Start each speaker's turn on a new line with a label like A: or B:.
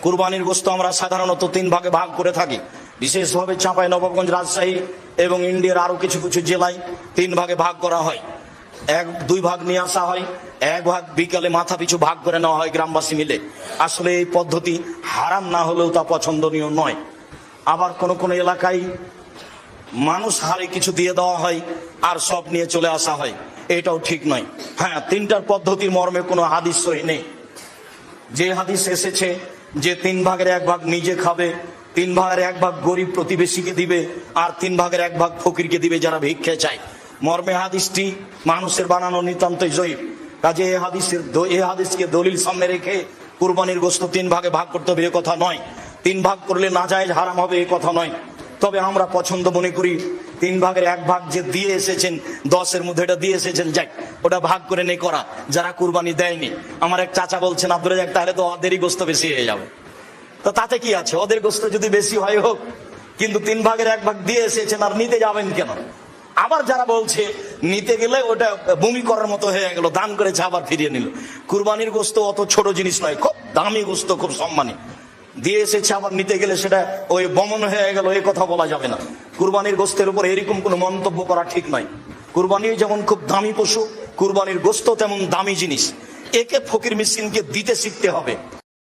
A: কুরবানির গোশত আমরা সাধারণত 3 ভাগে ভাগ করে থাকি। বিশেষভাবে চাঁপাইনবাবগঞ্জ, রাজশাহী এবং ইন্ডিয়ার আরো কিছু কিছু জেলায় 3 ভাগে ভাগ করা হয়। 2 ভাগ নিয়ে আসা হয়, 1 ভাগ বিকালে মাথা পিছু ভাগ করে নেওয়া হয় গ্রামবাসী মিলে। আসলে এই পদ্ধতি হারাম না হলেও তা পছন্দনীয় নয়। আবার কোন কোন এলাকায় মানুষ হারে কিছু দিয়ে দেওয়া হয় আর সব নিয়ে চলে আসা হয়, এটাও ঠিক নয়। হ্যাঁ, 3টার পদ্ধতির মর্মে কোনো হাদিস সহি নেই। যে হাদিস এসেছে যে 3 ভাগের 1 ভাগ নিজে খাবে, 3 ভাগের 1 ভাগ গরিব প্রতিবেশীকে দিবে, আর 3 ভাগের 1 ভাগ ফকিরকে দিবে যারা ভিক্ষে চায়, মর্মে হাদিসটি মানুষের বানানো নিতান্তই জয়ীফ। কাজে এই হাদিসকে দলিল সামনে রেখে কুরবানির গোশত 3 ভাগে ভাগ করতে হবে এ কথা নয়। 3 ভাগ করলে নাজায়েজ হারাম হবে এ কথা নয়। তবে আমরা পছন্দ মনে করি 3 ভাগের 1 ভাগ যে দিয়ে এসেছেন, 10-এর মধ্যে এটা দিয়ে এসেছেন, যাক ওটা ভাগ করে নে করা যারা কুরবানি দেয়নি। আমার এক চাচা বলছেন, আব্দুল রাজ্জাক তাহলে তো ওদেরই গোশত বেশি হয়ে যাবে। তো তাতে কি আছে, ওদের গোশত যদি বেশি হয় হোক, কিন্তু 3 ভাগের 1 ভাগ দিয়ে এসেছেন আর নিতে যাবেন কেন? আবার যারা বলছে নিতে গেলে ওটা বমি করার মতো হয়ে গেল, দান করেছে আবার ফিরিয়ে নিল। কুরবানির গোশত অত ছোট জিনিস নয়, খুব দামি গোশত, খুব সম্মানী। দিয়ে এসেছে আবার নিতে গেলে সেটা ওই বমন হয়ে গেল, এই কথা বলা যাবে না। কুরবানির গোশতের উপর এরকম কোনো মন্তব্য করা ঠিক নয়। কুরবানি যেমন খুব দামি পশু, কুরবানির গোশত তেমন দামি জিনিস। একে ফকির মিসকিনকে দিতে শিখতে হবে।